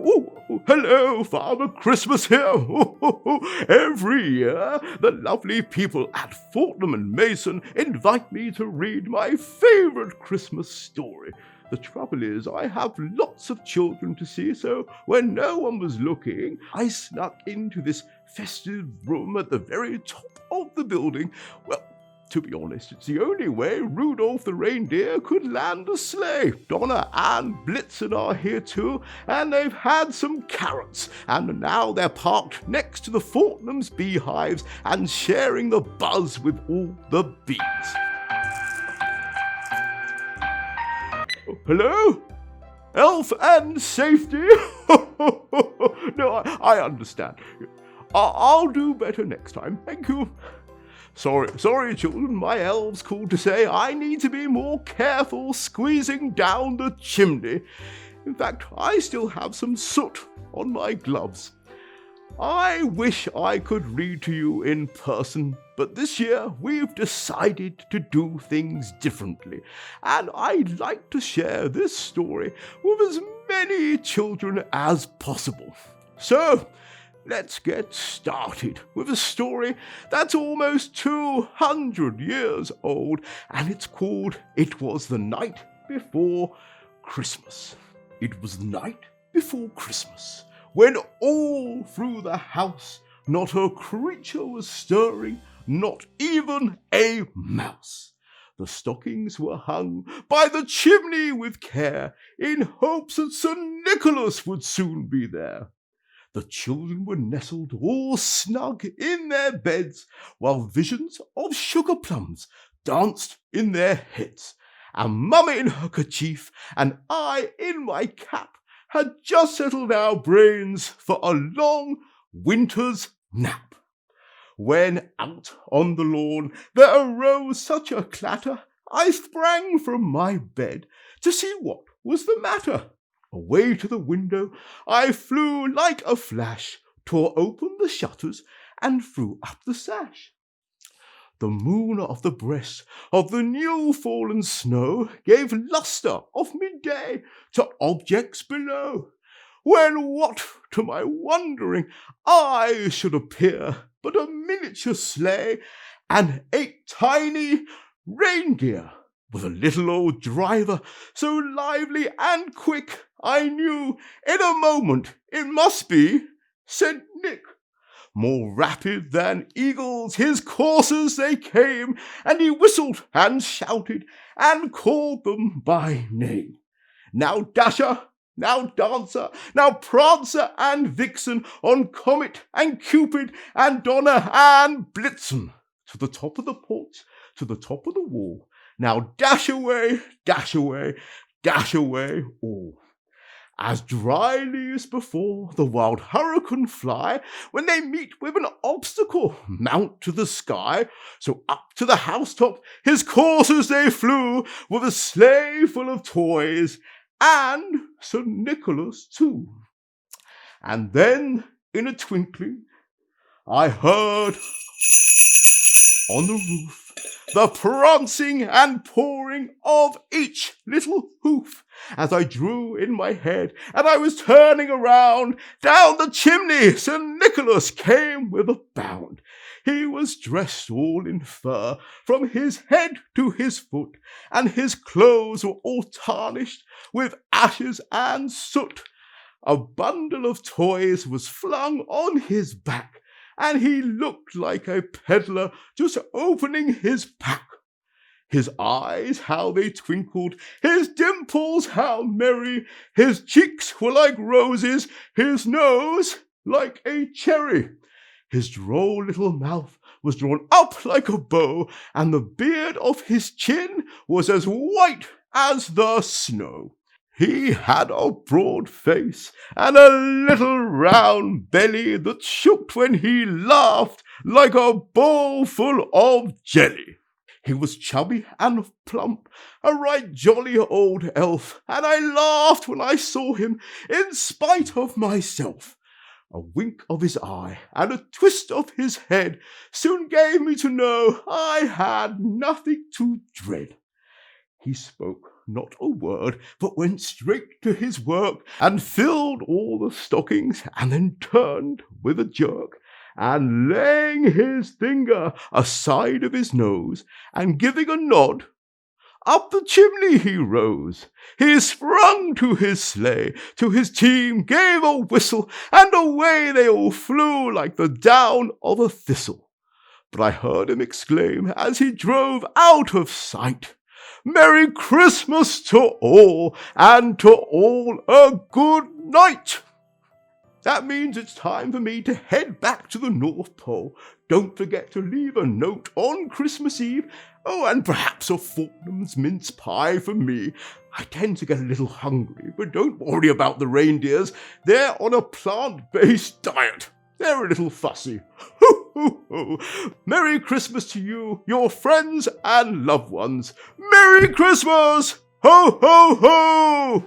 Oh, hello, Father Christmas here. Every year, the lovely people at Fortnum and Mason invite me to read my favorite Christmas story. The trouble is, I have lots of children to see, so when no one was looking, I snuck into this festive room at the very top of the building. Well, to be honest, it's the only way Rudolph the reindeer could land a sleigh. Donna and Blitzen are here too, and they've had some carrots, and now they're parked next to the Fortnum's beehives and sharing the buzz with all the bees. Hello? Elf and safety? No, I understand. I'll do better next time. Thank you. Sorry, children, my elves called to say I need to be more careful squeezing down the chimney. In fact, I still have some soot on my gloves. I wish I could read to you in person, but this year we've decided to do things differently, and I'd like to share this story with as many children as possible. So, let's get started with a story that's almost 200 years old, and it's called It Was the Night Before Christmas. It was the night before Christmas, when all through the house not a creature was stirring, not even a mouse. The stockings were hung by the chimney with care, in hopes that St. Nicholas would soon be there. The children were nestled all snug in their beds, while visions of sugar plums danced in their heads, and Mummy in her kerchief and I in my cap had just settled our brains for a long winter's nap. When out on the lawn there arose such a clatter, I sprang from my bed to see what was the matter. Away to the window I flew like a flash, tore open the shutters, and threw up the sash. The moon of the breast of the new-fallen snow gave lustre of midday to objects below, when what, to my wondering eye, should appear but a miniature sleigh and 8 tiny reindeer, with a little old driver so lively and quick, I knew in a moment it must be St. Nick. More rapid than eagles his coursers they came, and he whistled and shouted and called them by name. Now Dasher, now Dancer, now Prancer and Vixen, on Comet and Cupid and Donner and Blitzen, to the top of the porch, to the top of the wall. Now dash away, dash away, dash away all. As dryly as before, the wild hurricane fly, when they meet with an obstacle, mount to the sky. So up to the housetop his coursers they flew, with a sleigh full of toys, and St. Nicholas too. And then, in a twinkling, I heard on the roof the prancing and pawing of each little hoof, as I drew in my head, and I was turning around. Down the chimney St. Nicholas came with a bound. He was dressed all in fur, from his head to his foot, and his clothes were all tarnished with ashes and soot. A bundle of toys was flung on his back, and he looked like a peddler just opening his pack. His eyes, how they twinkled, his dimples, how merry, his cheeks were like roses, his nose like a cherry. His droll little mouth was drawn up like a bow, and the beard of his chin was as white as the snow. He had a broad face and a little round belly that shook when he laughed like a bowl full of jelly. He was chubby and plump, a right jolly old elf, and I laughed when I saw him in spite of myself. A wink of his eye and a twist of his head soon gave me to know I had nothing to dread. He spoke not a word, but went straight to his work and filled all the stockings, and then turned with a jerk, and laying his finger aside of his nose, and giving a nod, up the chimney he rose. He sprung to his sleigh, to his team gave a whistle, and away they all flew like the down of a thistle. But I heard him exclaim, as he drove out of sight, "Merry Christmas to all, and to all a good night!" That means it's time for me to head back to the North Pole. Don't forget to leave a note on Christmas Eve. Oh, and perhaps a Fortnum's mince pie for me. I tend to get a little hungry, but don't worry about the reindeers. They're on a plant-based diet. They're a little fussy. Ho, ho, ho. Merry Christmas to you, your friends and loved ones. Merry Christmas! Ho, ho, ho!